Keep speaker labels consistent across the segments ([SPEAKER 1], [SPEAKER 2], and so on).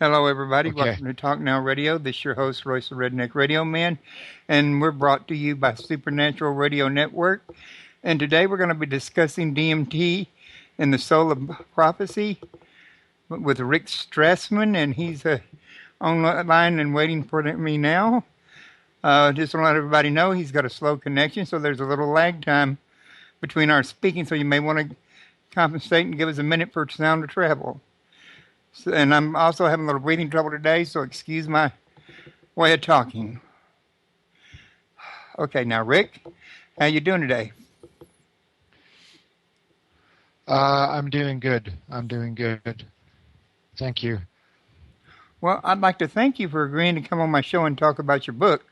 [SPEAKER 1] Hello, everybody.
[SPEAKER 2] Okay.
[SPEAKER 1] Welcome to Talk Now Radio. This is your host, Royce the Redneck Radio Man, and we're brought to you by Supernatural Radio Network. And today we're going to be discussing DMT and the Soul of Prophecy with Rick Strassman, and he's online and waiting for me now. Just to let everybody know, he's got a slow connection, so there's a little lag time between our speaking, so you may want to compensate and give us a minute for sound to travel. So, and I'm also having a little breathing trouble today, so excuse my way of talking. Okay, now Rick, how you doing today?
[SPEAKER 2] I'm doing good. I'm doing good. Thank you.
[SPEAKER 1] Well, I'd like to thank you for agreeing to come on my show and talk about your book.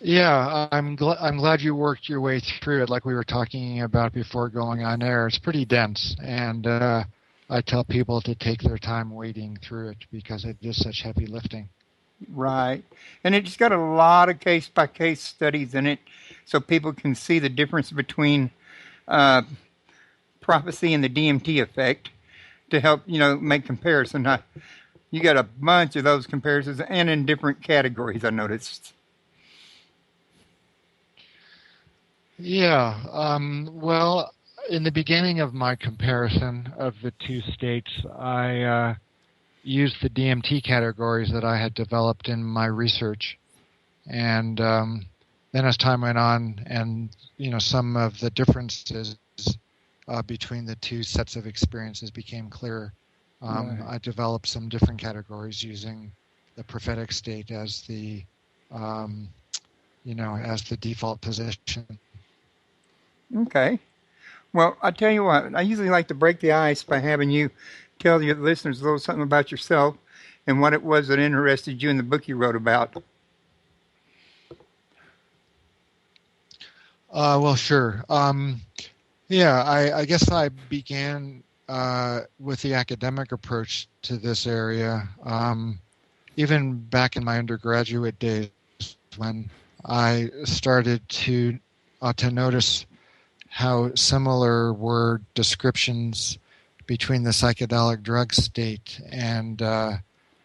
[SPEAKER 2] Yeah, I'm glad you worked your way through it like we were talking about before going on air. It's pretty dense, and I tell people to take their time wading through it because it is such heavy lifting.
[SPEAKER 1] Right. And it's got a lot of case by case studies in it so people can see the difference between uh, prophecy and the DMT effect to help, make comparison. You got a bunch of those comparisons and in different categories, I noticed.
[SPEAKER 2] Yeah. Well, in the beginning of my comparison of the two states, I used the DMT categories that I had developed in my research. And then as time went on and, some of the differences between the two sets of experiences became clearer,
[SPEAKER 1] Right.
[SPEAKER 2] I developed some different categories using the prophetic state as um, as the default position.
[SPEAKER 1] Okay. Well, I tell you what, I usually like to break the ice by having you tell your listeners a little something about yourself and what it was that interested you in the book you wrote about.
[SPEAKER 2] Well, sure. Yeah, I guess I began with the academic approach to this area, even back in my undergraduate days when I started to notice how similar were descriptions between the psychedelic drug state and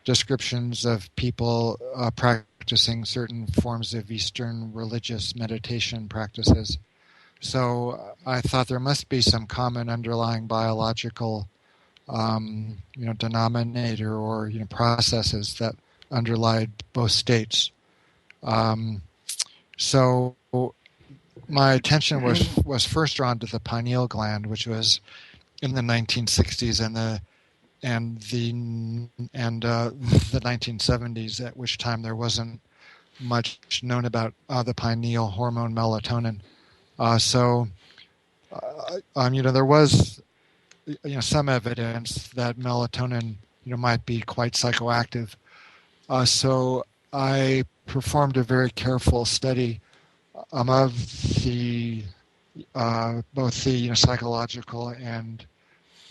[SPEAKER 2] descriptions of people practicing certain forms of Eastern religious meditation practices. So I thought there must be some common underlying biological, denominator or processes that underlie both states. Um, so my attention was first drawn to the pineal gland, which was in the 1960s and the 1970s, at which time there wasn't much known about the pineal hormone melatonin. There was some evidence that melatonin might be quite psychoactive. So I performed a very careful study of the both the psychological and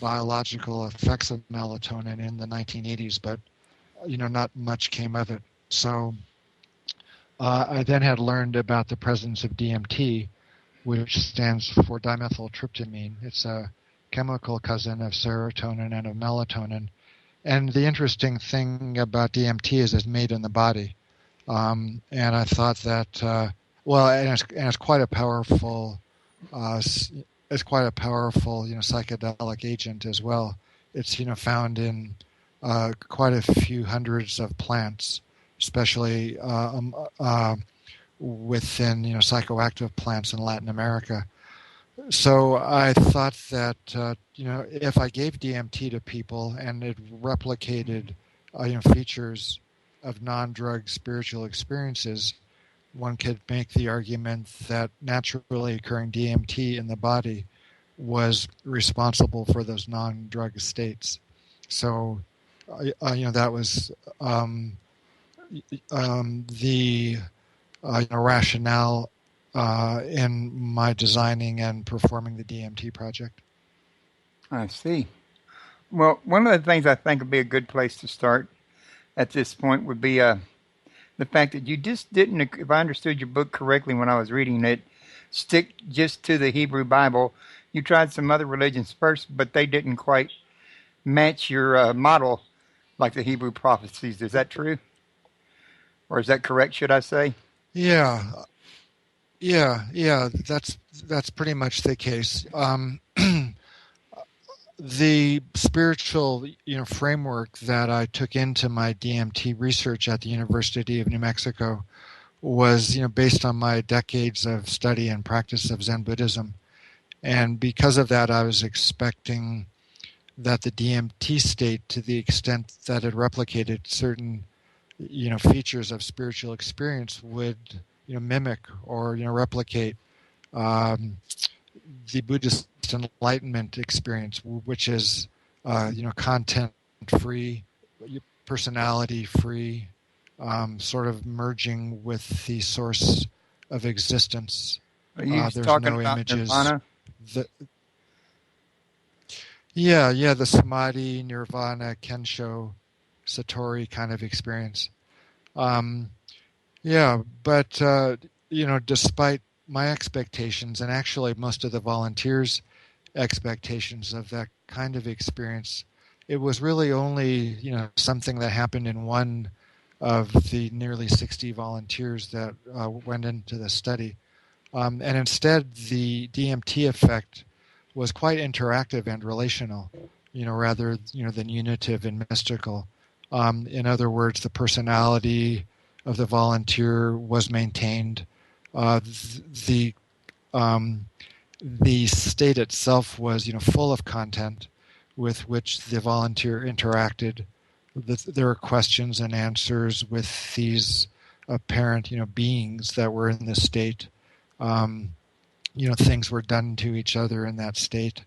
[SPEAKER 2] biological effects of melatonin in the 1980s, but not much came of it. So I then had learned about the presence of DMT, which stands for dimethyltryptamine. It's a chemical cousin of serotonin and of melatonin. And the interesting thing about DMT is it's made in the body. And I thought that, it's quite a powerful, psychedelic agent as well. It's, found in quite a few hundreds of plants, especially within psychoactive plants in Latin America. So I thought that if I gave DMT to people and it replicated features of non-drug spiritual experiences, one could make the argument that naturally occurring DMT in the body was responsible for those non-drug states. So that was the rationale in my designing and performing the DMT project.
[SPEAKER 1] I see. Well, one of the things I think would be a good place to start at this point would be the fact that you just didn't, if I understood your book correctly when I was reading it, stick just to the Hebrew Bible. you tried some other religions first, but they didn't quite match your model like the Hebrew prophecies. Is that true? Or is that correct, should I say?
[SPEAKER 2] Yeah, yeah. That's pretty much the case. The spiritual, framework that I took into my DMT research at the University of New Mexico was, based on my decades of study and practice of Zen Buddhism. And because of that, I was expecting that the DMT state, to the extent that it replicated certain, features of spiritual experience, would, mimic or, replicate um, the Buddhist enlightenment experience, which is, content free, personality free, sort of merging with the source of existence.
[SPEAKER 1] Are you
[SPEAKER 2] There's
[SPEAKER 1] talking
[SPEAKER 2] no
[SPEAKER 1] about
[SPEAKER 2] images.
[SPEAKER 1] nirvana?
[SPEAKER 2] Yeah, the samadhi, nirvana, kensho, satori kind of experience. Um, yeah, but despite my expectations and actually most of the volunteers' expectations of that kind of experience, it was really only something that happened in one of the nearly 60 volunteers that went into the study. And instead, the DMT effect was quite interactive and relational, rather than unitive and mystical. In other words, the personality of the volunteer was maintained. The um, the state itself was full of content with which the volunteer interacted. There were questions and answers with these apparent beings that were in this state. Um, things were done to each other in that state.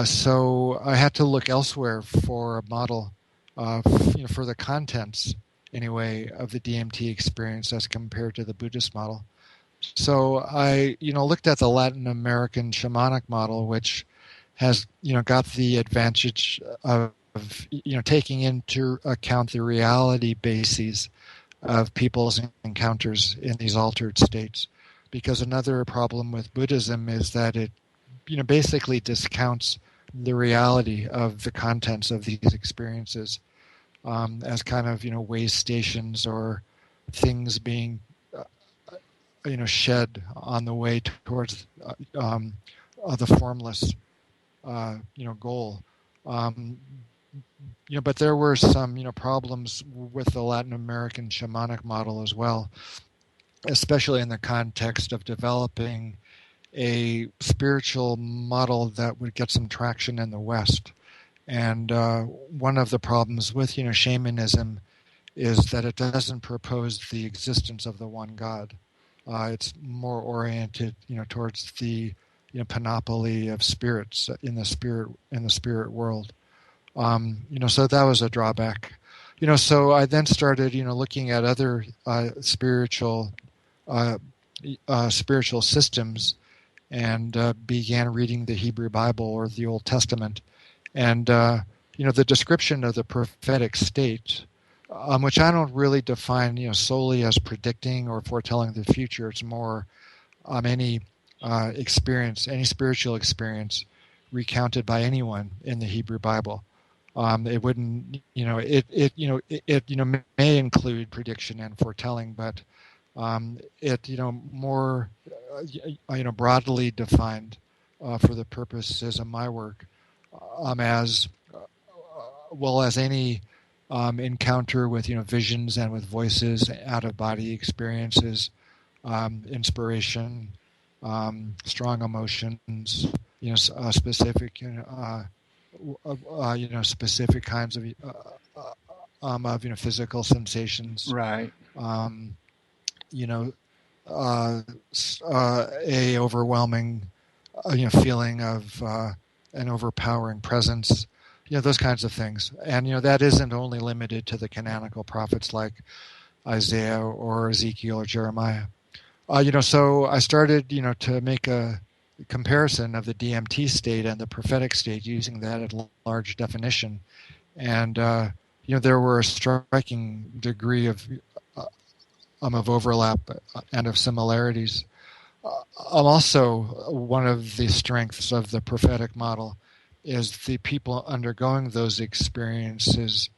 [SPEAKER 2] So I had to look elsewhere for a model, for the contents anyway of the DMT experience as compared to the Buddhist model. So I, looked at the Latin American shamanic model, which has, got the advantage of, taking into account the reality bases of people's encounters in these altered states. Because another problem with Buddhism is that it, basically discounts the reality of the contents of these experiences as kind of, way stations or things being shed on the way towards the formless goal. Um, but there were some problems with the Latin American shamanic model as well, especially in the context of developing a spiritual model that would get some traction in the West. And one of the problems with shamanism is that it doesn't propose the existence of the one God. It's more oriented, towards the panoply of spirits in the spirit world. So that was a drawback. So I then started, looking at other uh, spiritual systems, and began reading the Hebrew Bible or the Old Testament, and the description of the prophetic state, which I don't really define solely as predicting or foretelling the future. It's more any experience, any spiritual experience recounted by anyone in the Hebrew Bible. It wouldn't, it may include prediction and foretelling, but it, more, broadly defined for the purposes of my work as well as any encounter with, visions and with voices, out of body experiences, inspiration, strong emotions, specific, specific kinds of physical sensations.
[SPEAKER 1] Right.
[SPEAKER 2] Um, you know, a overwhelming, feeling of an overpowering presence. Those kinds of things. And that isn't only limited to the canonical prophets like Isaiah or Ezekiel or Jeremiah. So I started, to make a comparison of the DMT state and the prophetic state using that at large definition. And, there were a striking degree of overlap and of similarities. Also, one of the strengths of the prophetic model is the people undergoing those experiences,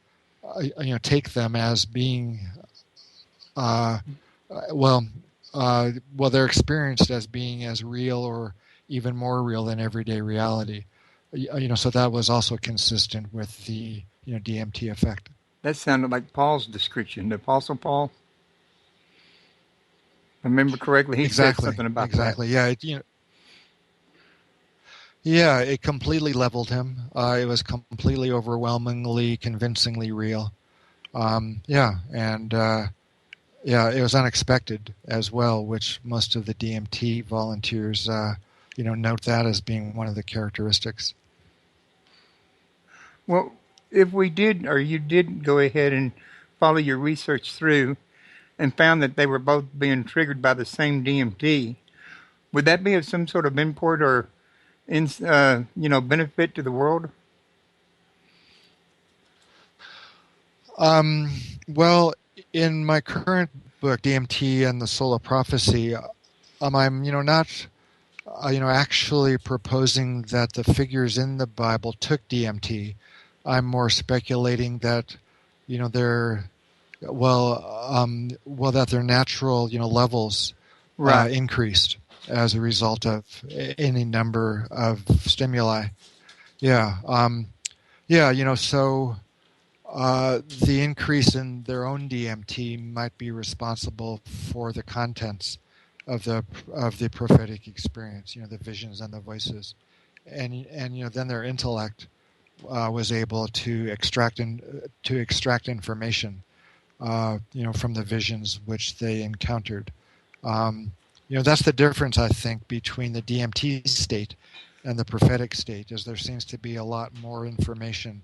[SPEAKER 2] take them as being, uh, well, they're experienced as being as real or even more real than everyday reality. So that was also consistent with the DMT effect.
[SPEAKER 1] That sounded like Paul's description. The Apostle Paul, if I remember correctly, he said
[SPEAKER 2] Exactly,
[SPEAKER 1] something about that.
[SPEAKER 2] exactly. Yeah, it completely leveled him. It was completely overwhelmingly, convincingly real. And it was unexpected as well, which most of the DMT volunteers, note that as being one of the characteristics.
[SPEAKER 1] Well, if we did, or you did go ahead and follow your research through and found that they were both being triggered by the same DMT, would that be of some sort of import or benefit to the world?
[SPEAKER 2] Um, well, in my current book, DMT and the Soul of Prophecy, I'm, not, actually proposing that the figures in the Bible took DMT. I'm more speculating that, they're that their natural, levels
[SPEAKER 1] Right.
[SPEAKER 2] increased as a result of any number of stimuli. Yeah. So the increase in their own DMT might be responsible for the contents of the prophetic experience. The visions and the voices, and then their intellect was able to extract information, from the visions which they encountered. That's the difference, I think, between the DMT state and the prophetic state, is there seems to be a lot more information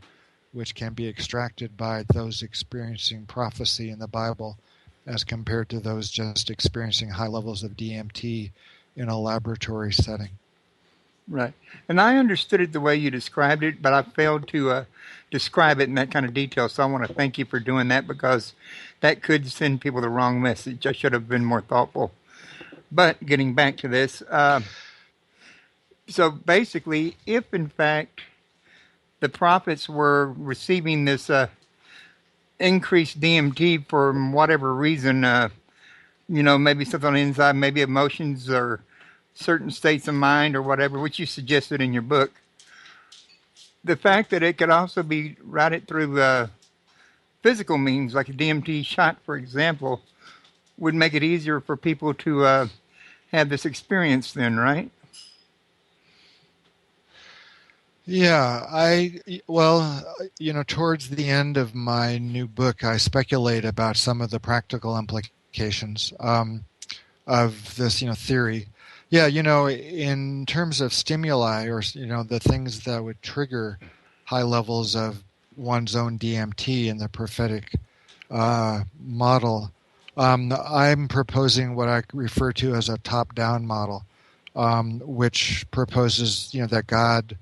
[SPEAKER 2] which can be extracted by those experiencing prophecy in the Bible as compared to those just experiencing high levels of DMT in a laboratory setting.
[SPEAKER 1] Right. And I understood it the way you described it, but I failed to describe it in that kind of detail. So I want to thank you for doing that because that could send people the wrong message. I should have been more thoughtful. But getting back to this, so basically, if in fact the prophets were receiving this increased DMT for whatever reason, maybe something on the inside, maybe emotions or certain states of mind or whatever, which you suggested in your book, the fact that it could also be routed through physical means, like a DMT shot, for example, would make it easier for people to have this experience then, right?
[SPEAKER 2] Yeah, towards the end of my new book, I speculate about some of the practical implications of this, theory. Yeah, in terms of stimuli or, the things that would trigger high levels of one's own DMT in the prophetic model, I'm proposing what I refer to as a top-down model, which proposes, that God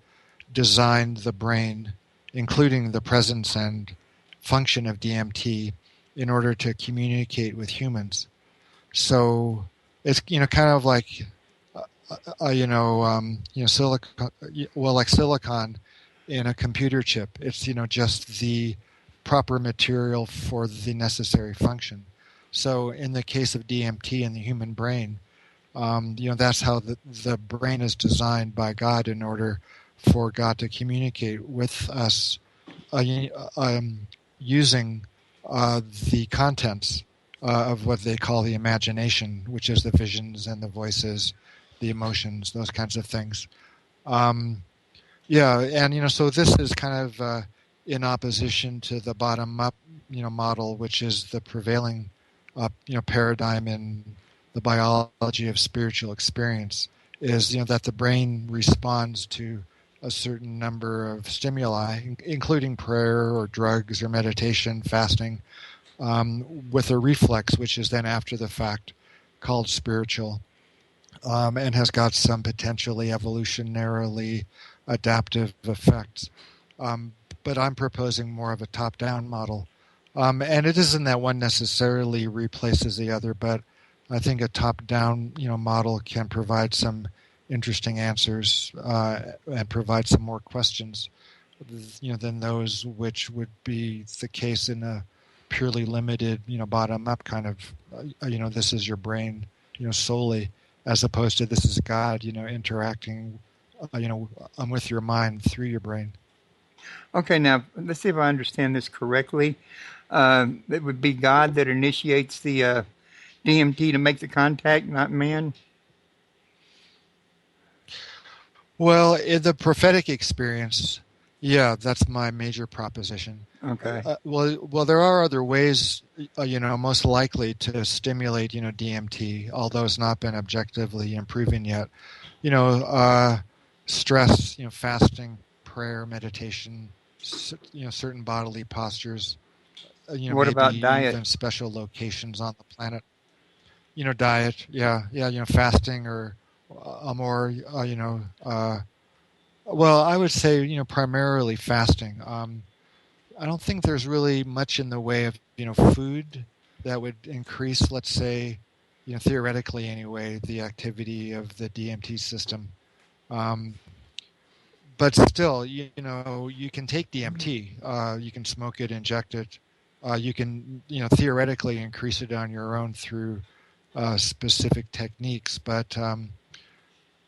[SPEAKER 2] designed the brain, including the presence and function of DMT, in order to communicate with humans. So it's kind of like silicon, like silicon in a computer chip. It's just the proper material for the necessary function. So in the case of DMT in the human brain, that's how the brain is designed by God in order for God to communicate with us uh, using the contents of what they call the imagination, which is the visions and the voices, the emotions, those kinds of things. Um, and so this is kind of in opposition to the bottom-up, model, which is the prevailing, paradigm in the biology of spiritual experience. Is that the brain responds to a certain number of stimuli, including prayer or drugs or meditation, fasting, with a reflex, which is then after the fact called spiritual, and has got some potentially evolutionarily adaptive effects. Um, but I'm proposing more of a top-down model. And it isn't that one necessarily replaces the other, but I think a top-down, model can provide some interesting answers and provide some more questions, than those which would be the case in a purely limited, bottom-up kind of, this is your brain, solely, as opposed to this is God, interacting, with your mind through your brain.
[SPEAKER 1] Okay, now let's see if I understand this correctly. It would be God that initiates the DMT to make the contact, not man.
[SPEAKER 2] Well, in the prophetic experience, yeah, that's my major proposition.
[SPEAKER 1] Okay.
[SPEAKER 2] Well, there are other ways, most likely to stimulate, DMT, although it's not been objectively improving yet. You know, stress, fasting, prayer, meditation, certain bodily postures,
[SPEAKER 1] What
[SPEAKER 2] maybe
[SPEAKER 1] about diet?
[SPEAKER 2] even special locations on the planet. Diet, yeah, fasting or more, well, I would say, primarily fasting. I don't think there's really much in the way of, food that would increase, let's say, theoretically anyway, the activity of the DMT system. Um, but still, you can take DMT. You can smoke it, inject it. You can, theoretically increase it on your own through specific techniques. But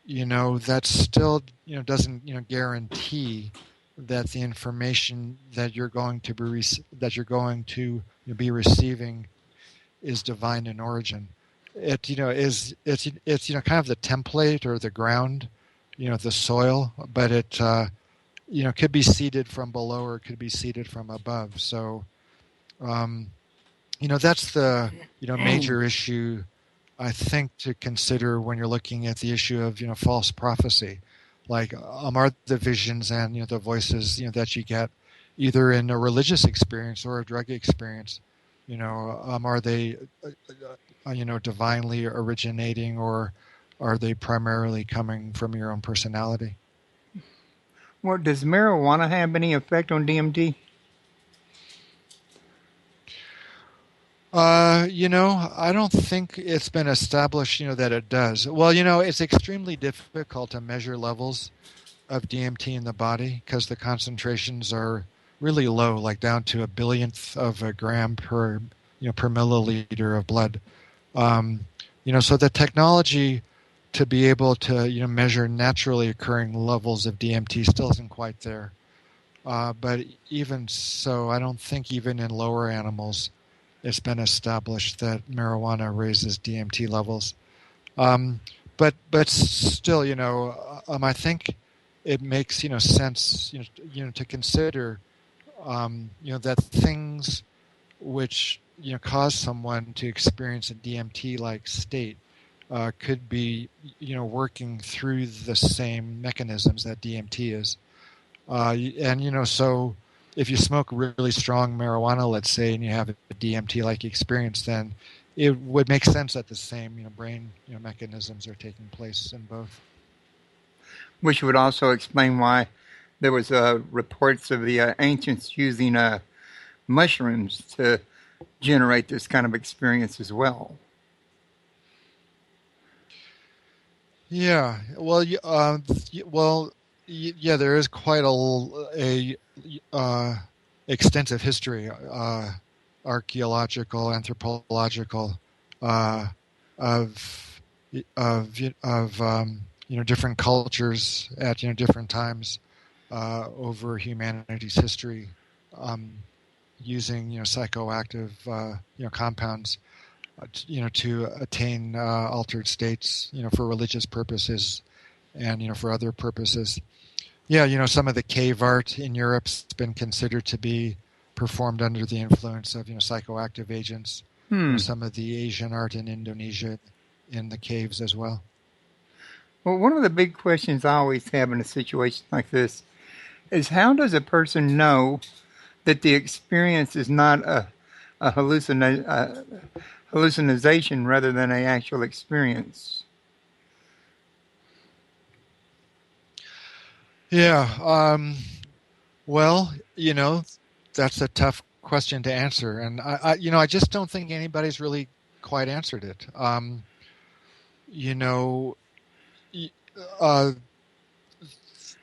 [SPEAKER 2] that still doesn't guarantee that the information that you're going to be receiving is divine in origin. It is it's kind of the template or the ground, the soil, but it could be seeded from below or it could be seeded from above. So um, that's the major issue I think to consider when you're looking at the issue of false prophecy, like are the visions and the voices that you get either in a religious experience or a drug experience, are they divinely originating or are they primarily coming from your own personality?
[SPEAKER 1] Well, does marijuana have any effect on DMT?
[SPEAKER 2] I don't think it's been established, that it does. Well, it's extremely difficult to measure levels of DMT in the body because the concentrations are really low, like down to a billionth of a gram per milliliter of blood. So the technology to be able to measure naturally occurring levels of DMT still isn't quite there. But even so, I don't think even in lower animals it's been established that marijuana raises DMT levels. Um, but still, I think it makes sense to consider that things which cause someone to experience a DMT like state could be working through the same mechanisms that DMT is. And so if you smoke really strong marijuana, let's say, and you have a DMT-like experience, then it would make sense that the same brain mechanisms are taking place in both.
[SPEAKER 1] Which would also explain why there was reports of the ancients using mushrooms to generate this kind of experience as well.
[SPEAKER 2] Yeah, well, yeah, there is quite a extensive history, archaeological, anthropological, uh, of different cultures at different times over humanity's history, um, using psychoactive compounds to attain altered states, for religious purposes and, for other purposes. Yeah, some of the cave art in Europe's been considered to be performed under the influence of, psychoactive agents.
[SPEAKER 1] Hmm.
[SPEAKER 2] Some of the Asian art in Indonesia in the caves as well.
[SPEAKER 1] Well, one of the big questions I always have in a situation like this is how does a person know that the experience is not a hallucination rather than an actual experience?
[SPEAKER 2] Yeah. Well, that's a tough question to answer, and I just don't think anybody's really quite answered it. You know, y- uh,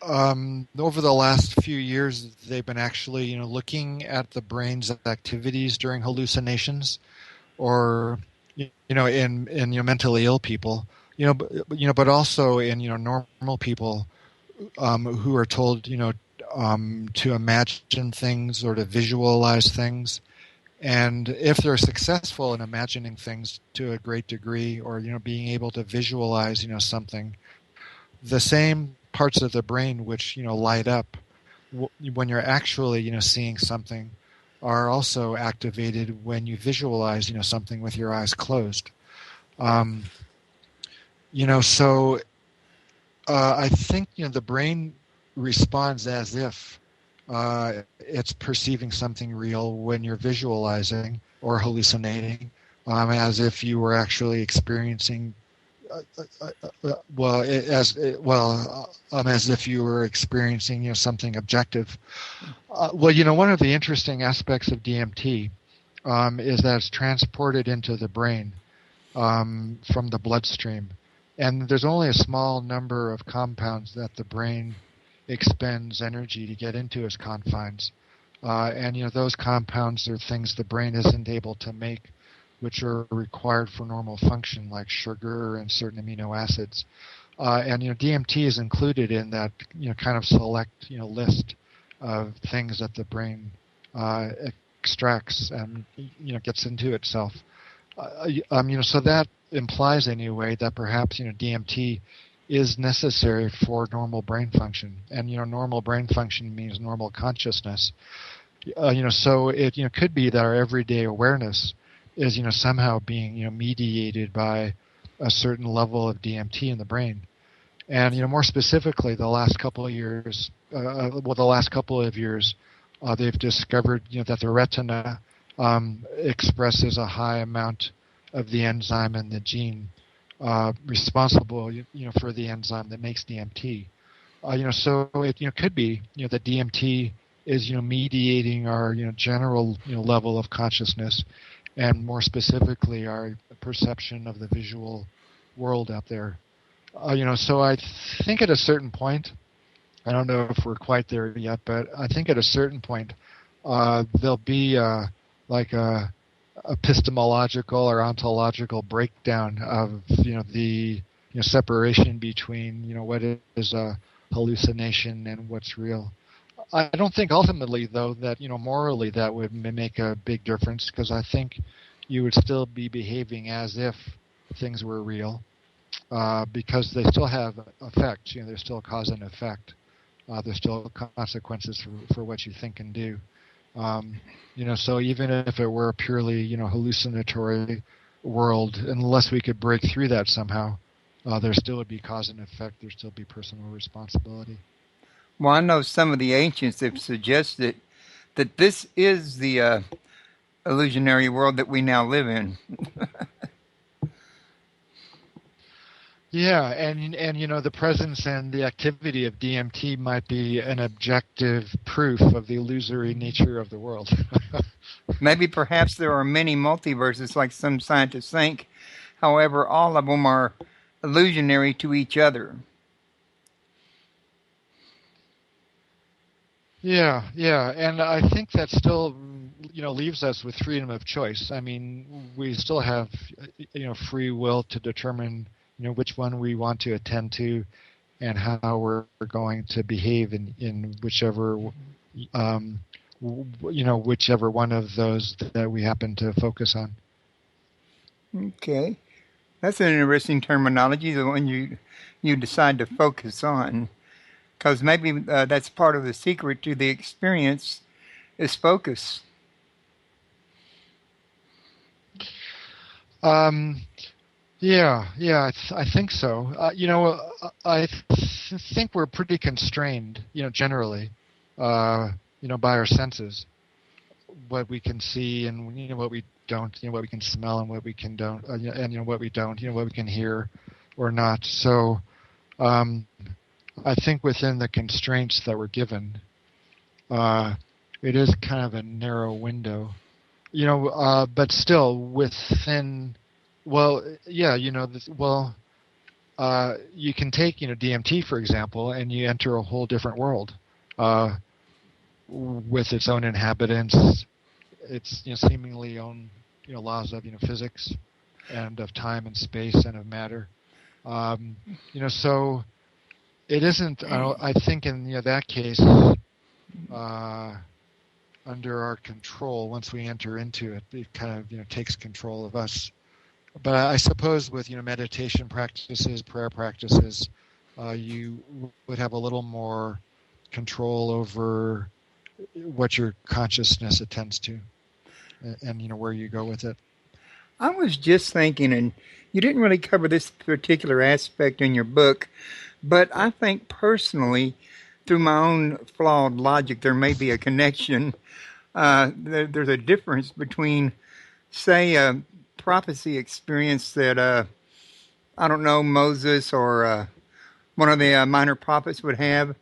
[SPEAKER 2] over the last few years, they've been actually, looking at the brain's activities during hallucinations, or in mentally ill people, but also in normal people, who are told, to imagine things or to visualize things. And if they're successful in imagining things to a great degree, or being able to visualize something, the same parts of the brain which light up when you're actually seeing something are also activated when you visualize something with your eyes closed. Um, so I think the brain responds as if it's perceiving something real when you're visualizing or hallucinating, as if you were actually experiencing. As if you were experiencing something objective. One of the interesting aspects of DMT is that it's transported into the brain from the bloodstream. And there's only a small number of compounds that the brain expends energy to get into its confines. And those compounds are things the brain isn't able to make, which are required for normal function, like sugar and certain amino acids. And DMT is included in that kind of select list of things that the brain extracts and gets into itself. So that implies anyway that perhaps DMT is necessary for normal brain function, and normal brain function means normal consciousness. So it could be that our everyday awareness is somehow being mediated by a certain level of DMT in the brain. And more specifically, the last couple of years, they've discovered that the retina expresses a high amount of the enzyme in the gene responsible, for the enzyme that makes DMT. So it could be that DMT is mediating our general level of consciousness, and more specifically our perception of the visual world out there. So I think at a certain point, I don't know if we're quite there yet, but I think at a certain point there'll be like a epistemological or ontological breakdown of the separation between what is a hallucination and what's real. I don't think ultimately, though, that morally that would make a big difference, because I think you would still be behaving as if things were real, because they still have effects. There's still cause and effect. There's still consequences for what you think and do. So even if it were a purely hallucinatory world, unless we could break through that somehow, there still would be cause and effect. There'd still be personal responsibility.
[SPEAKER 1] Well, I know some of the ancients have suggested that this is the illusionary world that we now live in.
[SPEAKER 2] Yeah, and the presence and the activity of DMT might be an objective proof of the illusory nature of the world.
[SPEAKER 1] Maybe perhaps there are many multiverses like some scientists think. However, all of them are illusionary to each other.
[SPEAKER 2] Yeah, and I think that still, leaves us with freedom of choice. I mean, we still have, free will to determine, which one we want to attend to, and how we're going to behave in whichever, whichever one of those that we happen to focus on.
[SPEAKER 1] Okay, that's an interesting terminology, the one you decide to focus on, because maybe that's part of the secret to the experience is focus.
[SPEAKER 2] Um, yeah, I think so. I think we're pretty constrained, generally, by our senses, what we can see and what we don't, what we can smell and what we can don't, and what we don't, what we can hear or not. So, I think within the constraints that we're given, it is kind of a narrow window, but still within Well, yeah, you can take, DMT, for example, and you enter a whole different world uh, with its own inhabitants, its seemingly own laws of physics and of time and space and of matter. So it isn't. I think in that case, under our control, once we enter into it, it kind of takes control of us. But I suppose with meditation practices, prayer practices, you would have a little more control over what your consciousness attends to, and where you go with it.
[SPEAKER 1] I was just thinking, and you didn't really cover this particular aspect in your book, but I think personally, through my own flawed logic, there may be a connection. There's a difference between, say, a prophecy experience that, I don't know, Moses or one of the minor prophets would have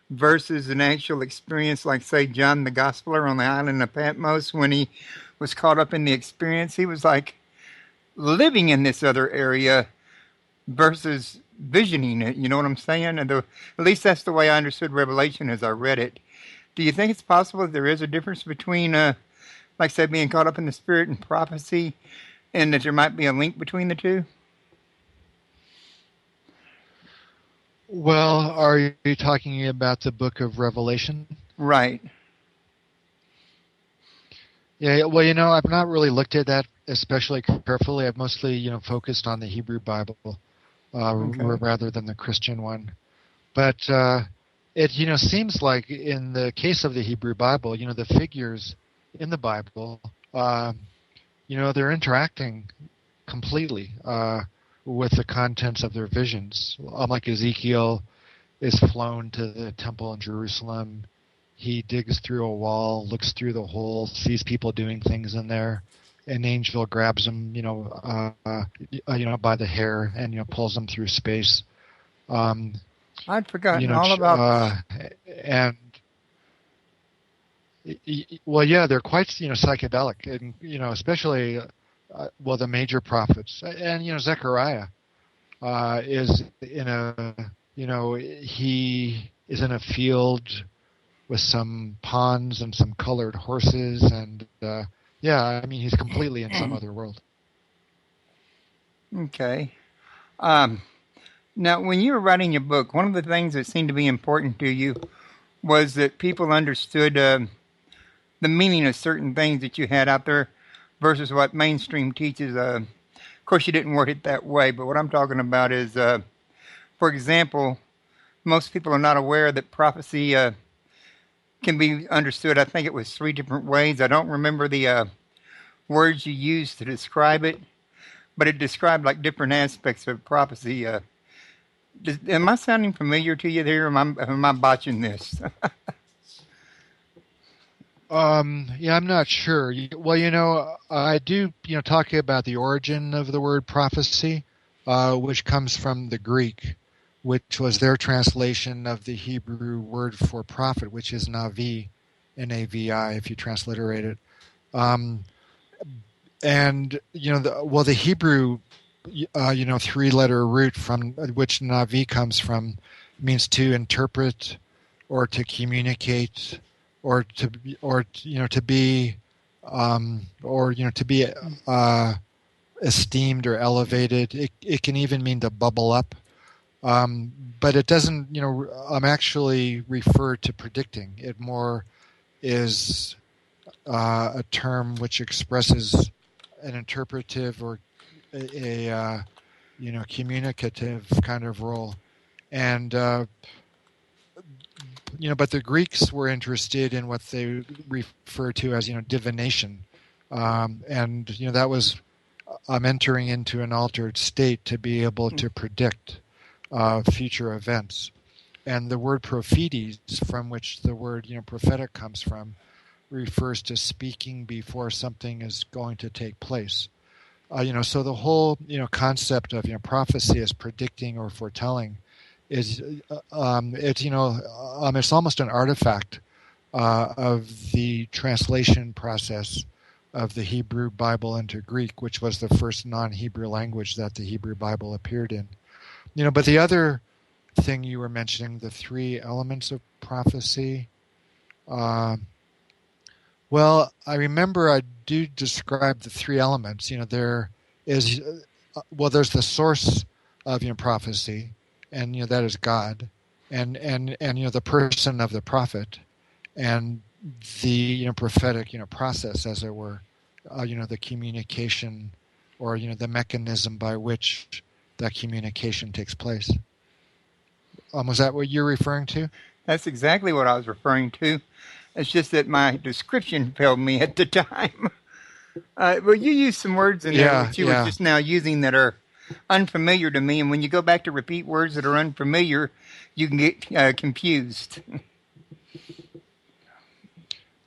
[SPEAKER 1] versus an actual experience like, say, John the Gospeler on the island of Patmos when he was caught up in the experience. He was like living in this other area versus visioning it. You know what I'm saying? At least that's the way I understood Revelation as I read it. Do you think it's possible that there is a difference between, like, say, being caught up in the spirit and prophecy, and that there might be a link between the two?
[SPEAKER 2] Well, are you talking about the book of Revelation?
[SPEAKER 1] Right.
[SPEAKER 2] Yeah, well, I've not really looked at that especially carefully. I've mostly, focused on the Hebrew Bible
[SPEAKER 1] Okay.
[SPEAKER 2] rather than the Christian one. But it, seems like in the case of the Hebrew Bible, the figures in the Bible, they're interacting completely with the contents of their visions. Unlike Ezekiel is flown to the temple in Jerusalem. He digs through a wall, looks through the hole, sees people doing things in there. An angel grabs him, by the hair and pulls him through space.
[SPEAKER 1] I'd forgotten all about.
[SPEAKER 2] And well, yeah, they're quite psychedelic, and especially the major prophets, and Zechariah is in a he is in a field with some ponds and some colored horses, and he's completely in some other world.
[SPEAKER 1] Okay. Now, when you were writing your book, one of the things that seemed to be important to you was that people understood the meaning of certain things that you had out there versus what mainstream teaches. Of course, you didn't word it that way, but what I'm talking about is, for example, most people are not aware that prophecy can be understood. I think it was 3 different ways. I don't remember the words you used to describe it, but it described like different aspects of prophecy. Am I sounding familiar to you there, or am I botching this?
[SPEAKER 2] Yeah, I'm not sure. Well, I do, talk about the origin of the word prophecy, which comes from the Greek, which was their translation of the Hebrew word for prophet, which is Navi, N-A-V-I, if you transliterate it. And, the Hebrew, 3-letter root from which Navi comes from means to interpret or to communicate or to be esteemed or elevated. It can even mean to bubble up, but it doesn't actually refer to predicting. It more is a term which expresses an interpretive or a communicative kind of role. And but the Greeks were interested in what they refer to as divination, and that was entering into an altered state to be able to predict future events. And the word prophetes, from which the word prophetic comes from, refers to speaking before something is going to take place. So the whole concept of prophecy as predicting or foretelling is it's almost an artifact of the translation process of the Hebrew Bible into Greek, which was the first non-Hebrew language that the Hebrew Bible appeared in. But the other thing you were mentioning, the three elements of prophecy. Well, I remember I do describe the three elements. There is, there's the source of prophecy, and that is God, and the person of the prophet, and the prophetic process, as it were, the communication, or the mechanism by which that communication takes place. Was that what you're referring to?
[SPEAKER 1] That's exactly what I was referring to. It's just that my description failed me at the time. Well, you used some words in there
[SPEAKER 2] Yeah,
[SPEAKER 1] which you were
[SPEAKER 2] yeah.
[SPEAKER 1] just now using that are unfamiliar to me, and when you go back to repeat words that are unfamiliar, you can get confused.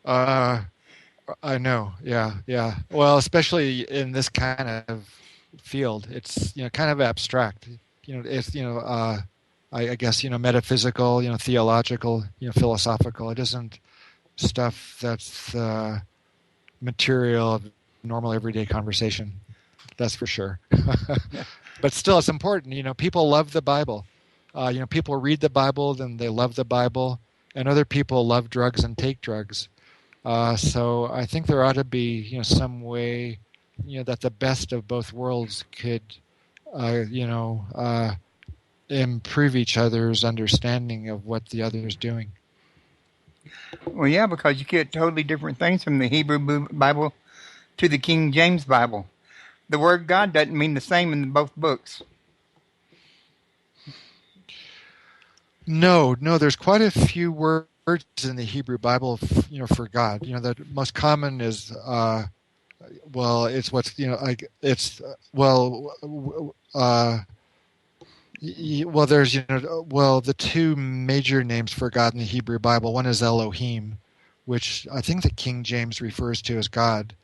[SPEAKER 2] I know. Yeah, yeah. Well, especially in this kind of field, it's kind of abstract. It's I guess metaphysical, theological, philosophical. It isn't stuff that's material of normal everyday conversation. That's for sure. But still, it's important. People love the Bible. People read the Bible, then they love the Bible, and other people love drugs and take drugs. So I think there ought to be, some way, that the best of both worlds could, uh, you know, uh, improve each other's understanding of what the other is doing.
[SPEAKER 1] Well, yeah, because you get totally different things from the Hebrew Bible to the King James Bible. The word God doesn't mean the same in both books.
[SPEAKER 2] No, no, there's quite a few words in the Hebrew Bible, for God. The most common is, it's what's, like it's, there's, the two major names for God in the Hebrew Bible. One is Elohim, which I think the King James refers to as God,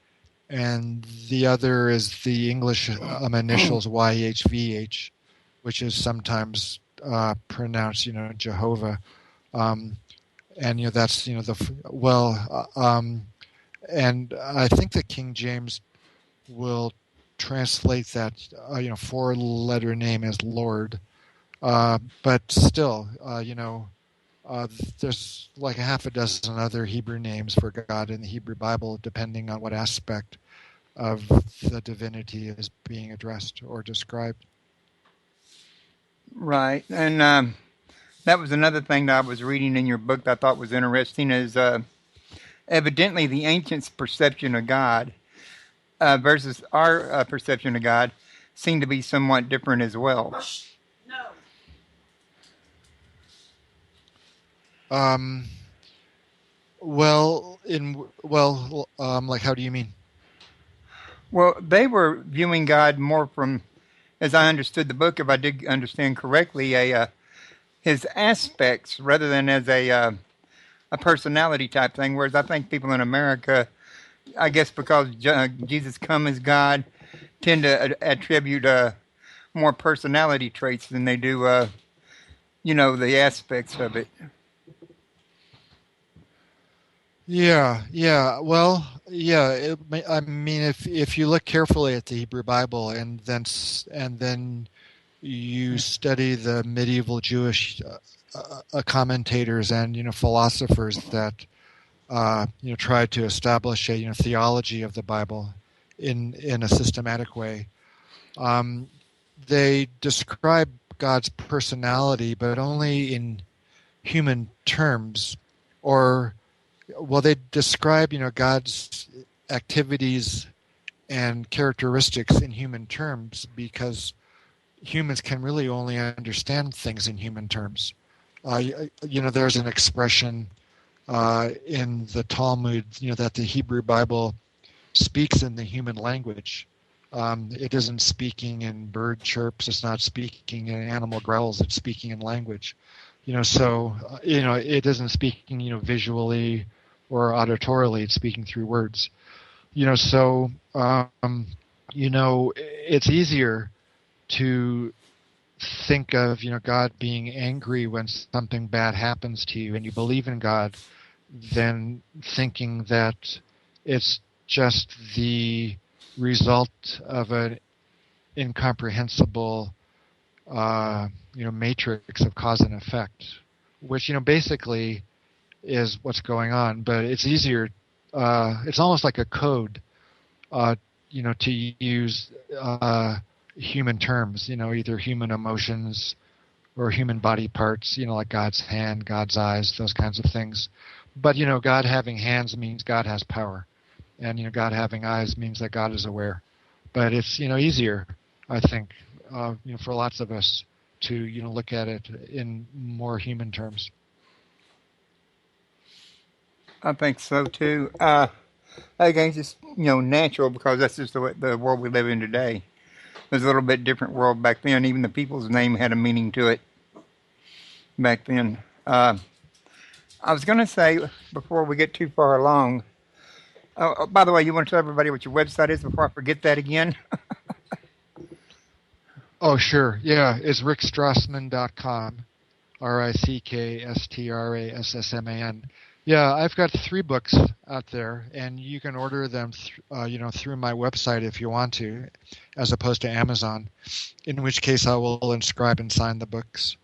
[SPEAKER 2] and the other is the English initials YHVH, which is sometimes pronounced, Jehovah, um, and that's and I think the King James will translate that four-letter name as Lord, but still, there's like a half a dozen other Hebrew names for God in the Hebrew Bible, depending on what aspect of the divinity is being addressed or described.
[SPEAKER 1] Right. And that was another thing that I was reading in your book that I thought was interesting is evidently the ancients' perception of God versus our perception of God seem to be somewhat different as well.
[SPEAKER 2] Um, like how do you mean?
[SPEAKER 1] Well, they were viewing God more from, as I understood the book, if I did understand correctly, his aspects rather than as a personality type thing. Whereas I think people in America, I guess because Jesus come as God, tend to attribute more personality traits than they do, the aspects of it.
[SPEAKER 2] Yeah, yeah. Well, yeah. I mean, if you look carefully at the Hebrew Bible and then you study the medieval Jewish commentators and philosophers that tried to establish a theology of the Bible in a systematic way. Um, they describe God's personality, but only in human terms, or they describe God's activities and characteristics in human terms because humans can really only understand things in human terms. There's an expression in the Talmud, that the Hebrew Bible speaks in the human language. It isn't speaking in bird chirps. It's not speaking in animal growls. It's speaking in language. It isn't speaking, visually or auditorily. It's speaking through words. It's easier to think of God being angry when something bad happens to you and you believe in God than thinking that it's just the result of an incomprehensible matrix of cause and effect, which basically is what's going on. But it's easier. It's almost like a code, to use human terms. Either human emotions or human body parts. Like God's hand, God's eyes, those kinds of things. But God having hands means God has power, and God having eyes means that God is aware. But it's easier, I think, for lots of us to look at it in more human terms.
[SPEAKER 1] I think so too. I think it's just natural because that's just the world we live in today. There's a little bit different world back then. Even the people's name had a meaning to it back then. I was going to say before we get too far along. Oh, by the way, you want to tell everybody what your website is before I forget that again?
[SPEAKER 2] Oh, sure. Yeah, it's rickstrassman.com. RickStrassman. Yeah, I've got 3 books out there, and you can order them, through my website if you want to, as opposed to Amazon. In which case, I will inscribe and sign the books.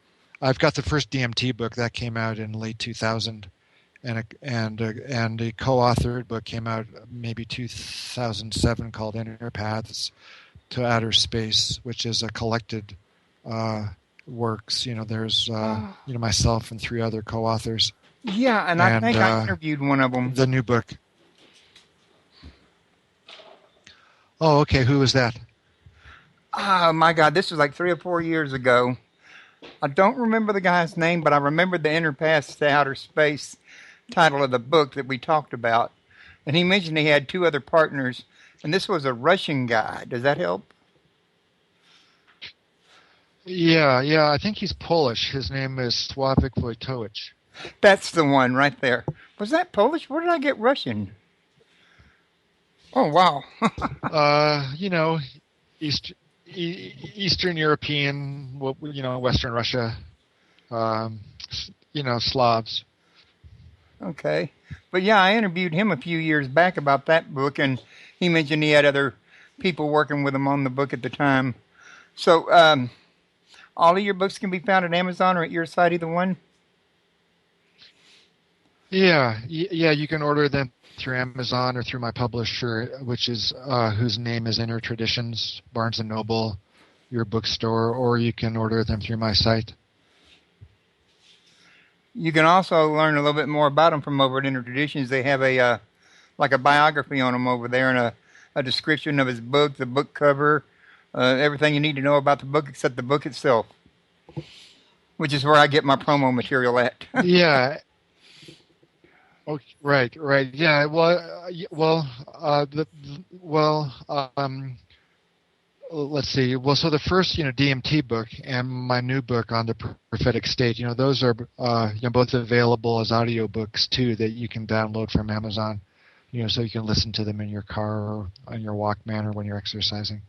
[SPEAKER 2] I've got the first DMT book that came out in late 2000, and a co-authored book came out maybe 2007 called Inner Paths to Outer Space, which is a collected works. There's myself and 3 other co-authors.
[SPEAKER 1] Yeah, and I think I interviewed one of them.
[SPEAKER 2] The new book. Oh, okay. Who was that?
[SPEAKER 1] Oh my God, this was like 3 or 4 years ago. I don't remember the guy's name, but I remember the Inner Paths to Outer Space title of the book that we talked about. And he mentioned he had 2 other partners, and this was a Russian guy. Does that help?
[SPEAKER 2] Yeah. I think he's Polish. His name is Sławek Wojtowicz.
[SPEAKER 1] That's the one right there. Was that Polish? Where did I get Russian? Oh, wow.
[SPEAKER 2] Eastern European, Western Russia, Slavs.
[SPEAKER 1] Okay. But yeah, I interviewed him a few years back about that book, and he mentioned he had other people working with him on the book at the time. So, all of your books can be found at Amazon or at your site, either one?
[SPEAKER 2] Yeah, you can order them through Amazon or through my publisher, which is whose name is Inner Traditions, Barnes & Noble, your bookstore, or you can order them through my site.
[SPEAKER 1] You can also learn a little bit more about them from over at Inner Traditions. They have a biography on him over there and a description of his book, the book cover, everything you need to know about the book except the book itself, which is where I get my promo material at.
[SPEAKER 2] Yeah. Oh, right. Yeah. Let's see. Well, so the first, DMT book and my new book on the prophetic state, those are, both available as audiobooks too that you can download from Amazon, so you can listen to them in your car or on your Walkman or when you're exercising.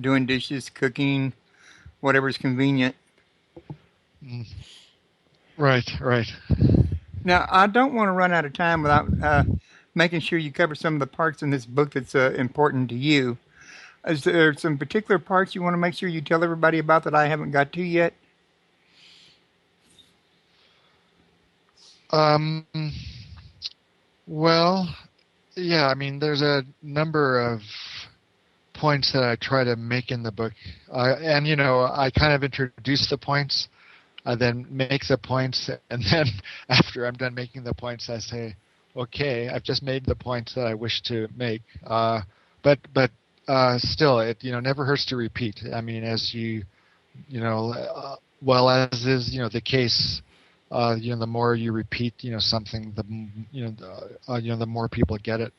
[SPEAKER 1] Doing dishes, cooking, whatever's convenient.
[SPEAKER 2] Right.
[SPEAKER 1] Now, I don't want to run out of time without making sure you cover some of the parts in this book that's important to you. Is there some particular parts you want to make sure you tell everybody about that I haven't got to yet?
[SPEAKER 2] Well, yeah, I mean, there's a number of points that I try to make in the book. I kind of introduce the points. I then make the points, and then after I'm done making the points, I say, okay, I've just made the points that I wish to make. But still, it never hurts to repeat. I mean, as as is the case, the more you repeat something, the more people get it.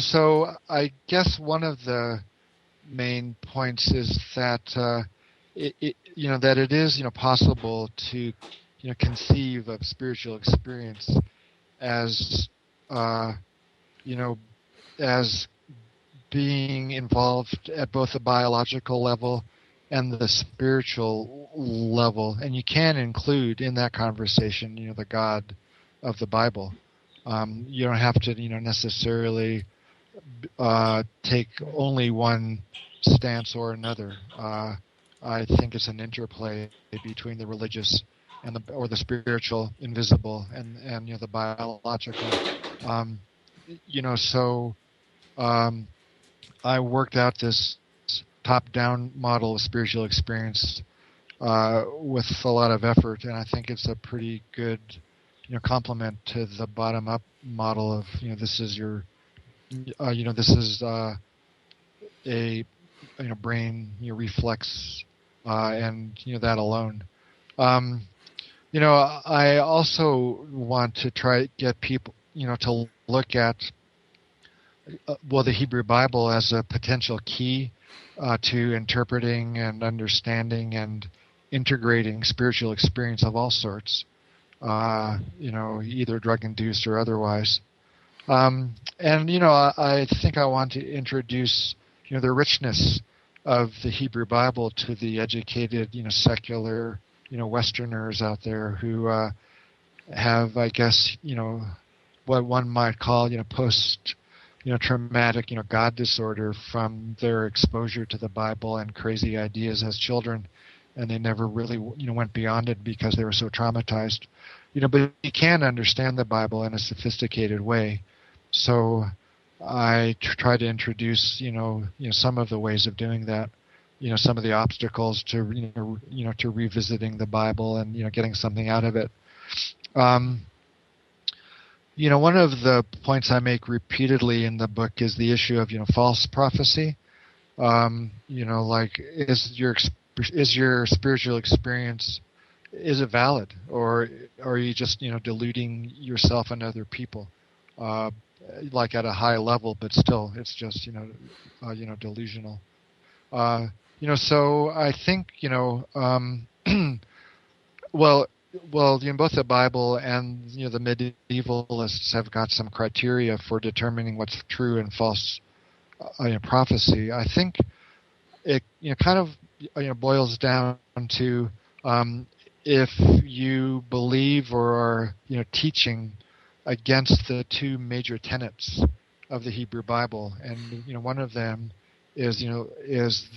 [SPEAKER 2] So I guess one of the main points is that that it is possible to conceive of spiritual experience as as being involved at both the biological level and the spiritual level, and you can include in that conversation the God of the Bible. You don't have to, necessarily take only one stance or another. I think it's an interplay between the religious and the spiritual, invisible, and the biological. Um, so I worked out this top-down model of spiritual experience with a lot of effort, and I think it's a pretty good, complement to the bottom-up model of, this is your, this is a, brain, reflex, and that alone. I also want to try get people, to look at the Hebrew Bible as a potential key to interpreting and understanding and integrating spiritual experience of all sorts, either drug-induced or otherwise. I think I want to introduce, the richness of the Hebrew Bible to the educated, secular, Westerners out there who have, I guess, what one might call, post, traumatic, God disorder from their exposure to the Bible and crazy ideas as children, and they never really, went beyond it because they were so traumatized. But you can understand the Bible in a sophisticated way. So I try to introduce, some of the ways of doing that, some of the obstacles to, to revisiting the Bible and, getting something out of it. One of the points I make repeatedly in the book is the issue of, false prophecy. Like, is your spiritual experience, is it valid, or are you just, deluding yourself and other people, like at a high level, but still, it's just, delusional. So I think, well, both the Bible and the medievalists have got some criteria for determining what's true and false prophecy. I think it kind of boils down to if you believe or are teaching against the two major tenets of the Hebrew Bible, and one of them is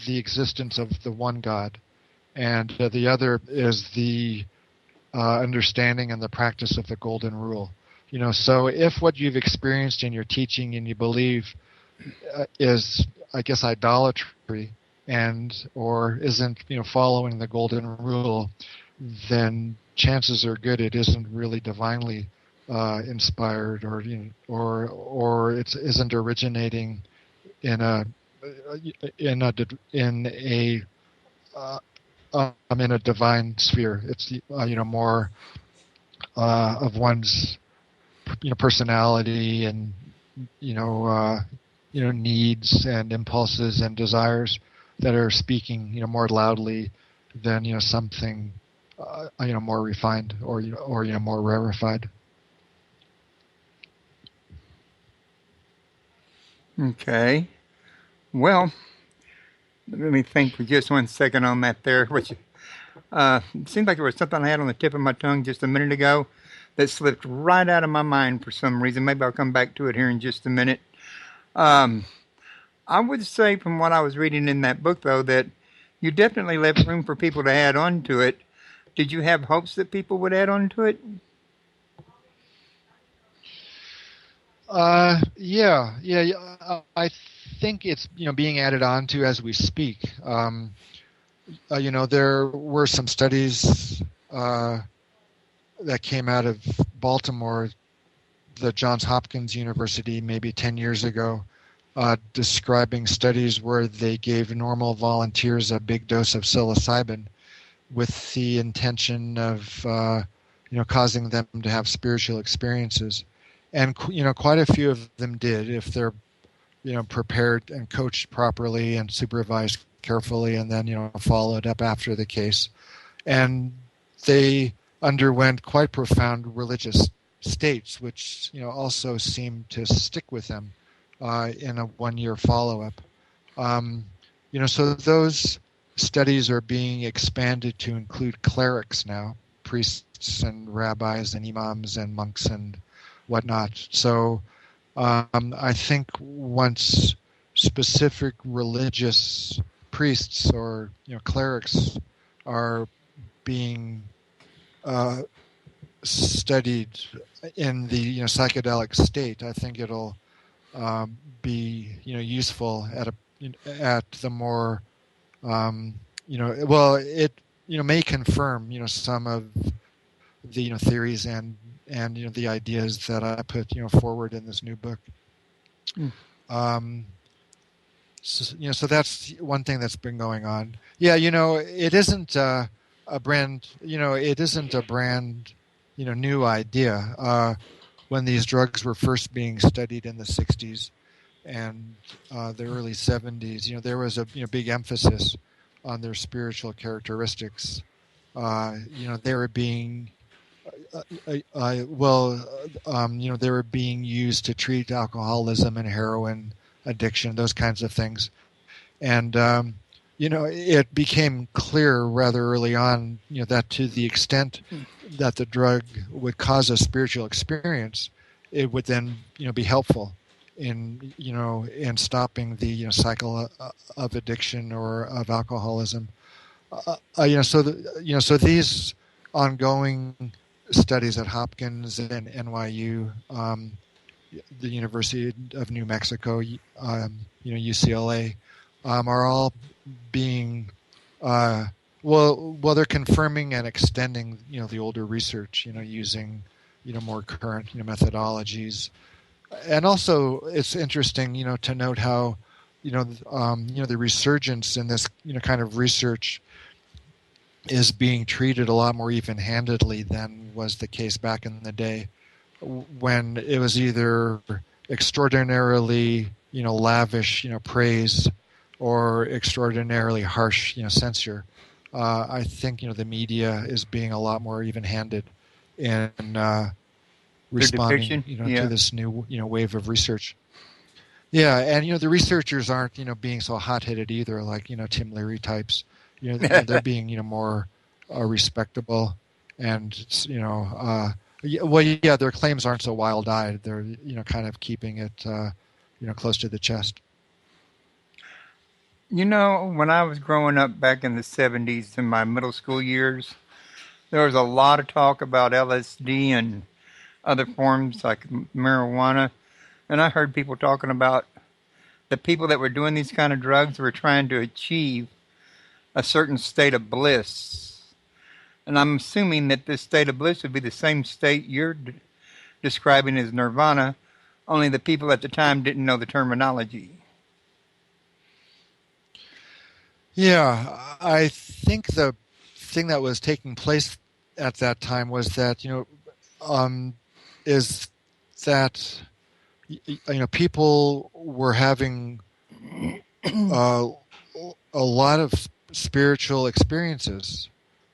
[SPEAKER 2] the existence of the one God, and the other is the understanding and the practice of the golden rule. So if what you've experienced in your teaching and you believe is, I guess, idolatry or isn't, following the golden rule, then chances are good it isn't really divinely inspired, or it isn't originating in a divine sphere. It's more of one's personality and needs and impulses and desires that are speaking more loudly than something more refined or more rarefied.
[SPEAKER 1] Okay. Well, let me think for just 1 second on that there. Which it seemed like there was something I had on the tip of my tongue just a minute ago that slipped right out of my mind for some reason. Maybe I'll come back to it here in just a minute. I would say from what I was reading in that book, though, that you definitely left room for people to add on to it. Did you have hopes that people would add on to it?
[SPEAKER 2] Yeah. I think it's being added on to as we speak. There were some studies that came out of Baltimore, the Johns Hopkins University, maybe 10 years ago, describing studies where they gave normal volunteers a big dose of psilocybin with the intention of causing them to have spiritual experiences. And quite a few of them did, if they're prepared and coached properly and supervised carefully, and then followed up after the case. And they underwent quite profound religious states, which also seemed to stick with them in a 1-year follow-up. So those studies are being expanded to include clerics now, priests and rabbis and imams and monks and whatnot. So I think once specific religious priests or clerics are being studied in the psychedelic state, I think it'll be useful at the more well, it may confirm some of the theories and the ideas that I put forward in this new book.
[SPEAKER 1] Mm.
[SPEAKER 2] So that's one thing that's been going on. Yeah, it isn't a brand. It isn't a brand new idea. When these drugs were first being studied in the 60s and the early 70s, there was a big emphasis on their spiritual characteristics. They were being they were being used to treat alcoholism and heroin addiction, those kinds of things. And it became clear rather early on, that to the extent that the drug would cause a spiritual experience, it would then be helpful in stopping the cycle of addiction or of alcoholism. So these ongoing studies at Hopkins and NYU, the University of New Mexico, UCLA, are all being they're confirming and extending the older research, using more current methodologies. And also it's interesting to note how the resurgence in this kind of research is being treated a lot more even-handedly than was the case back in the day, when it was either extraordinarily lavish praise or extraordinarily harsh censure. I think the media is being a lot more even-handed in responding to this new wave of research. Yeah, and the researchers aren't being so hot-headed either, like Tim Leary types. They're being more respectable, and their claims aren't so wild-eyed. They're kind of keeping it close to the chest.
[SPEAKER 1] When I was growing up back in the 70s, in my middle school years, there was a lot of talk about LSD and other forms like marijuana. And I heard people talking about the people that were doing these kind of drugs were trying to achieve a certain state of bliss. And I'm assuming that this state of bliss would be the same state you're describing as nirvana, only the people at the time didn't know the terminology.
[SPEAKER 2] Yeah, I think the thing that was taking place at that time was that is that people were having a lot of spiritual experiences,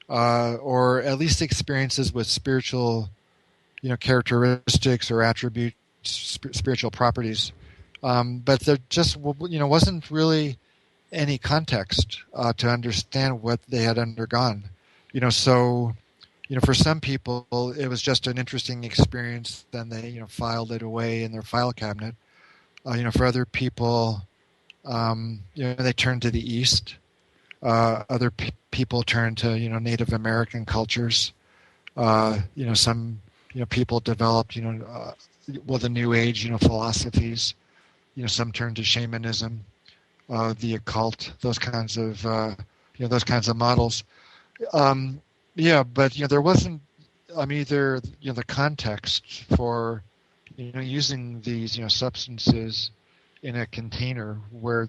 [SPEAKER 2] or at least experiences with spiritual characteristics or attributes, spiritual properties, but there just wasn't really any context to understand what they had undergone. So for some people it was just an interesting experience, then they filed it away in their file cabinet. For other people, they turned to the East. Other people turned to Native American cultures. Some people developed the New Age philosophies. Some turned to shamanism, the occult, those kinds of models. But there wasn't either the context for using these substances in a container where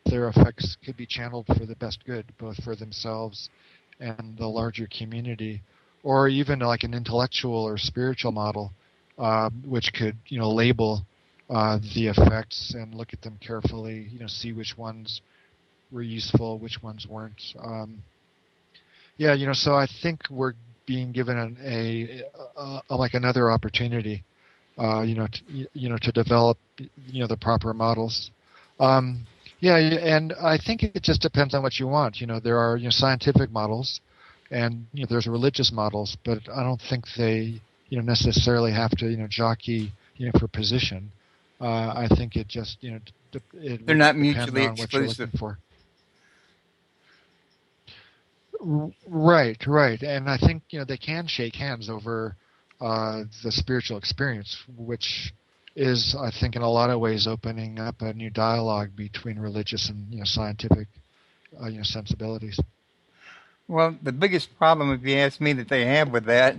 [SPEAKER 2] their effects could be channeled for the best good, both for themselves and the larger community, or even like an intellectual or spiritual model, which could label the effects and look at them carefully, see which ones were useful, which ones weren't. So I think we're being given like another opportunity, to develop, the proper models. And I think it just depends on what you want. There are scientific models, And there's religious models, but I don't think they necessarily have to jockey for position. I think it just it
[SPEAKER 1] They're
[SPEAKER 2] will
[SPEAKER 1] not
[SPEAKER 2] depend
[SPEAKER 1] mutually
[SPEAKER 2] on what you're
[SPEAKER 1] exclusive.
[SPEAKER 2] looking for. Right, and I think they can shake hands over the spiritual experience, which is, I think, in a lot of ways opening up a new dialogue between religious and scientific sensibilities.
[SPEAKER 1] Well, the biggest problem, if you ask me, that they have with that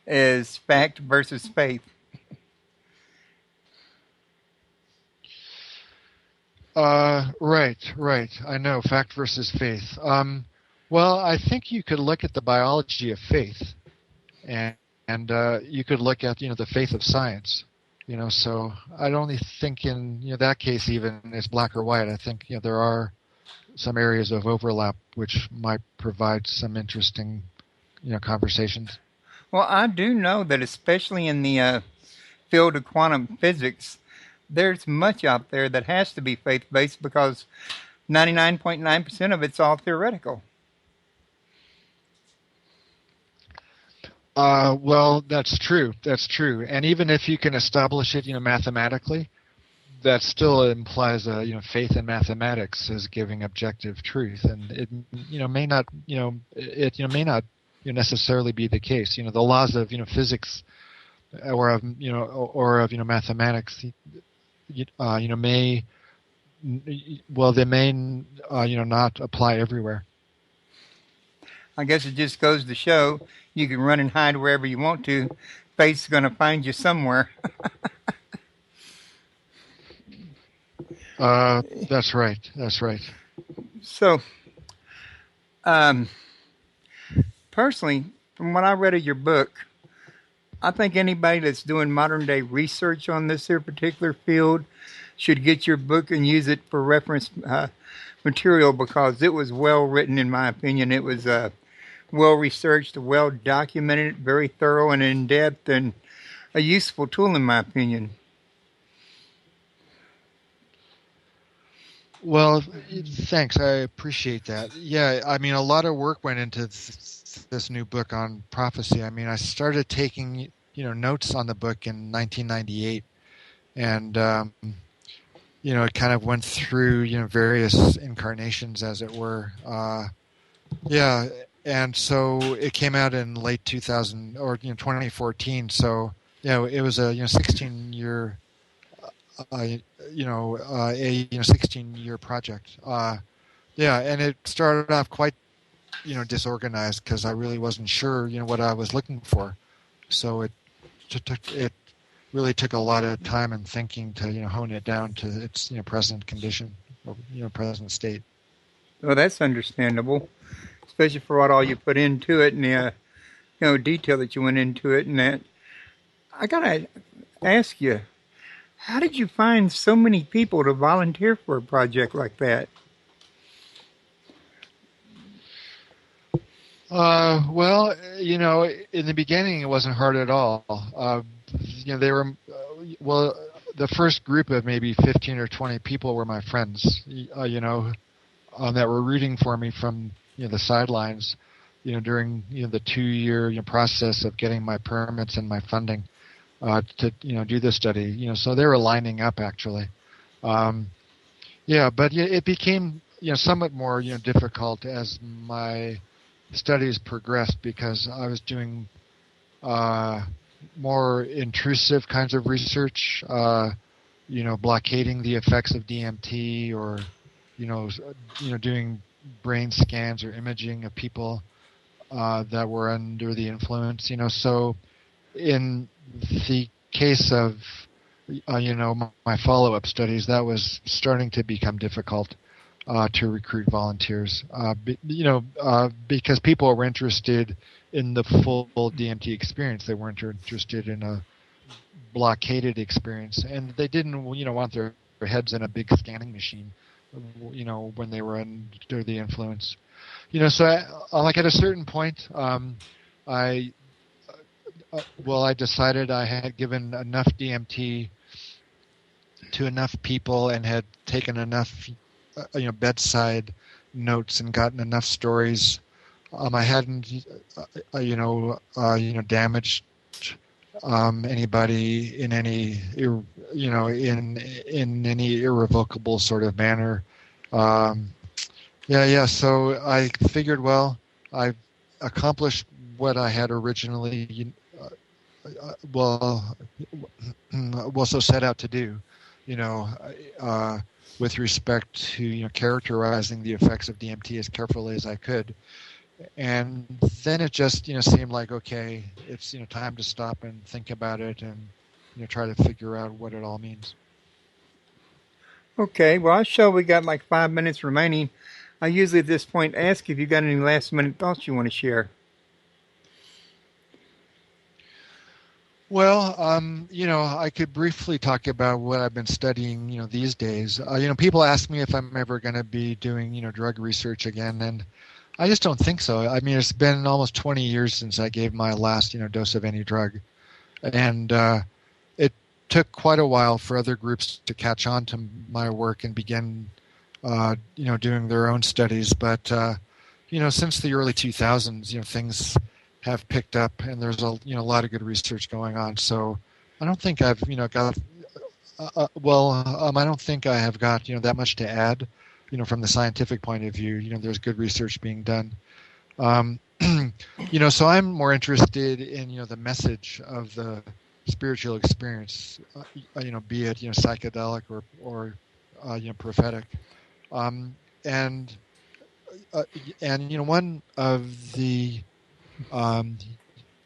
[SPEAKER 1] is fact versus faith.
[SPEAKER 2] Right. I know, fact versus faith. Well, I think you could look at the biology of faith, and you could look at the faith of science. So I don't think in that case even it's black or white. I think there are some areas of overlap which might provide some interesting conversations.
[SPEAKER 1] Well, I do know that, especially in the field of quantum physics, there's much out there that has to be faith based because 99.9% of it's all theoretical.
[SPEAKER 2] Well, that's true. And even if you can establish it, mathematically, that still implies faith in mathematics as giving objective truth, and it may not may not necessarily be the case. The laws of physics or of mathematics may they may not apply everywhere.
[SPEAKER 1] I guess it just goes to show you can run and hide wherever you want to. Faith's going to find you somewhere.
[SPEAKER 2] That's right.
[SPEAKER 1] So, um, personally, from what I read of your book, I think anybody that's doing modern day research on this here particular field should get your book and use it for reference material because it was well written, in my opinion. It was well researched, well documented, very thorough and in depth, and a useful tool, in my opinion.
[SPEAKER 2] Well, thanks. I appreciate that. Yeah, I mean, a lot of work went into this new book on prophecy. I mean, I started taking notes on the book in 1998, and it kind of went through various incarnations, as it were. Yeah, and so it came out in late 2000 or 2014. So it was a 16-year a 16-year project. And it started off quite disorganized because I really wasn't sure what I was looking for. So it really took a lot of time and thinking to hone it down to its present condition or present state.
[SPEAKER 1] Well, that's understandable, especially for what all you put into it and the detail that you went into it. And that I gotta ask you, how did you find so many people to volunteer for a project like that?
[SPEAKER 2] Well, in the beginning, it wasn't hard at all. They were, the first group of maybe 15 or 20 people were my friends, that were rooting for me from, the sidelines, during, the 2-year process of getting my permits and my funding, to, do this study, so they were lining up actually. But it became, somewhat more, difficult as my studies progressed because I was doing more intrusive kinds of research, blockading the effects of DMT or, doing brain scans or imaging of people that were under the influence. So in the case of, my follow-up studies, that was starting to become difficult. To recruit volunteers, because people were interested in the full DMT experience. They weren't interested in a blockaded experience, and they didn't, want their heads in a big scanning machine, when they were under the influence. So like at a certain point, I decided I had given enough DMT to enough people and had taken enough bedside notes and gotten enough stories I hadn't, damaged anybody in any, in any irrevocable sort of manner. Um, yeah. So I figured, well, I accomplished what I had originally, well, so set out to do, you know, uh, with respect to characterizing the effects of DMT as carefully as I could. And then it just seemed like, okay, it's time to stop and think about it and try to figure out what it all means.
[SPEAKER 1] Okay, well, I show we got like 5 minutes remaining. I usually at this point ask if you got any last minute thoughts you want to share.
[SPEAKER 2] Well, I could briefly talk about what I've been studying, these days. People ask me if I'm ever going to be doing, drug research again, and I just don't think so. I mean, it's been almost 20 years since I gave my last, dose of any drug, and it took quite a while for other groups to catch on to my work and begin, doing their own studies. But since the early 2000s, things have picked up, and there's a lot of good research going on. So I don't think I've got I don't think I have got that much to add. From the scientific point of view, there's good research being done. Um, so I'm more interested in the message of the spiritual experience, be it psychedelic or prophetic, um, and one um,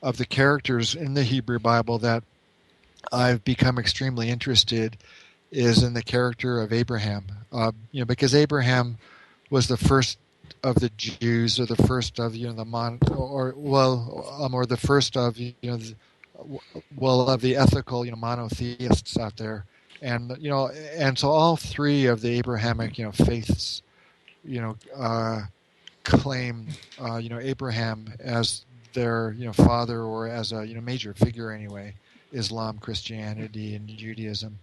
[SPEAKER 2] of the characters in the Hebrew Bible that I've become extremely interested is in the character of Abraham. Because Abraham was the first of the Jews, or the first of or the first of of the ethical monotheists out there, and so all three of the Abrahamic faiths you know claim Abraham as their father, or as a major figure anyway. Islam, Christianity, and Judaism.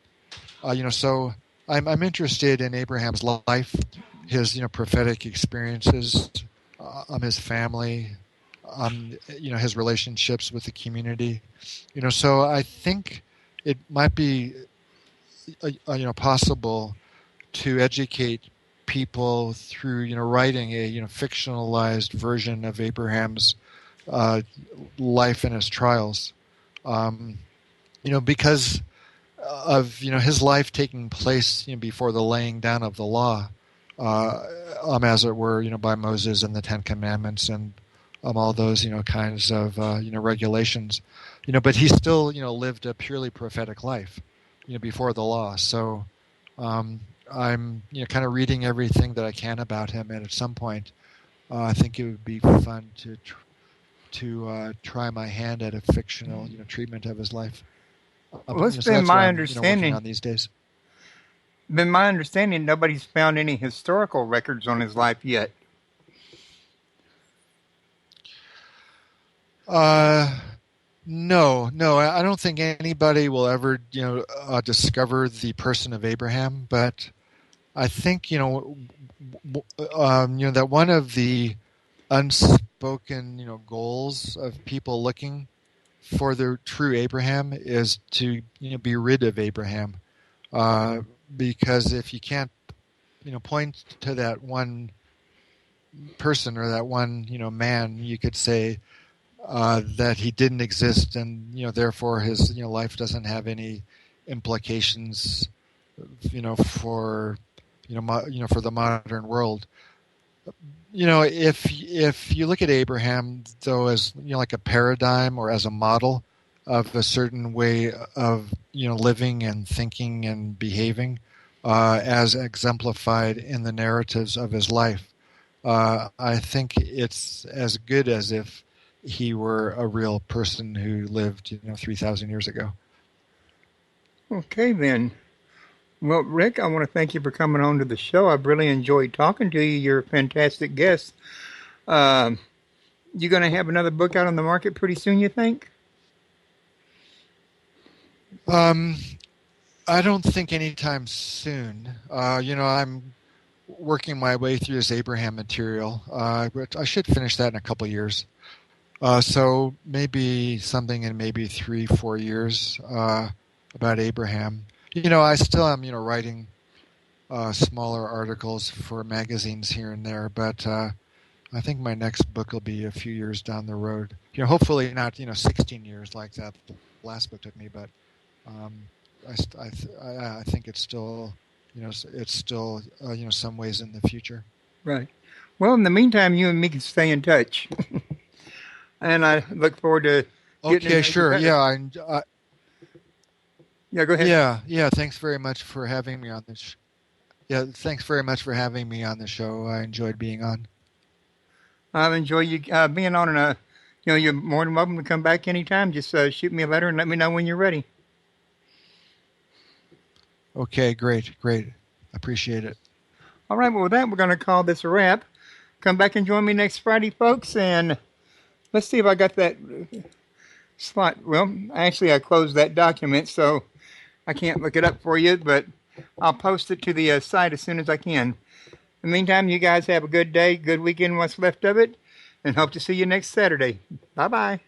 [SPEAKER 2] So I'm interested in Abraham's life, his prophetic experiences, his family, his relationships with the community. So I think it might be possible to educate people through writing a fictionalized version of Abraham's uh, life and his trials. Um, because of his life taking place before the laying down of the law, as it were, by Moses and the Ten Commandments and all those kinds of regulations, but he still lived a purely prophetic life, before the law. So I'm kind of reading everything that I can about him, and at some point, I think it would be fun to try my hand at a fictional treatment of his life.
[SPEAKER 1] Well, it's
[SPEAKER 2] So
[SPEAKER 1] been
[SPEAKER 2] that's what
[SPEAKER 1] my
[SPEAKER 2] I'm working
[SPEAKER 1] understanding.
[SPEAKER 2] on these days.
[SPEAKER 1] Nobody's found any historical records on his life yet.
[SPEAKER 2] Uh, no, I don't think anybody will ever discover the person of Abraham. But I think that one of the unspoken goals of people looking for the true Abraham is to be rid of Abraham. Uh, because if you can't point to that one person, or that one man, you could say that he didn't exist, and therefore his life doesn't have any implications for for the modern world. If you look at Abraham, though, as like a paradigm, or as a model of a certain way of living and thinking and behaving, as exemplified in the narratives of his life, I think it's as good as if he were a real person who lived 3,000 years ago.
[SPEAKER 1] Okay, then. Well, Rick, I want to thank you for coming on to the show. I've really enjoyed talking to you. You're a fantastic guest. Um, you going to have another book out on the market pretty soon, you think?
[SPEAKER 2] Um, I don't think anytime soon. I'm working my way through this Abraham material, but I should finish that in a couple years. So maybe something in maybe 3-4 years about Abraham. I still am, writing smaller articles for magazines here and there, but I think my next book will be a few years down the road. Hopefully not, 16 years like that the last book took me, but um, I think it's still, some ways in the future.
[SPEAKER 1] Right. Well, in the meantime, you and me can stay in touch. And I look forward to getting to
[SPEAKER 2] Okay,
[SPEAKER 1] know you
[SPEAKER 2] sure.
[SPEAKER 1] better.
[SPEAKER 2] Yeah,
[SPEAKER 1] Yeah, go ahead.
[SPEAKER 2] yeah. Thanks very much for having me on this. Yeah, thanks very much for having me on the show. I enjoyed being on.
[SPEAKER 1] I've enjoyed you being on, and you're more than welcome to come back anytime. Just shoot me a letter and let me know when you're ready.
[SPEAKER 2] Okay, great. Appreciate it.
[SPEAKER 1] All right, well, with that, we're going to call this a wrap. Come back and join me next Friday, folks, and let's see if I got that slot. Well, actually, I closed that document, so I can't look it up for you, but I'll post it to the site as soon as I can. In the meantime, you guys have a good day, good weekend, what's left of it, and hope to see you next Saturday. Bye bye.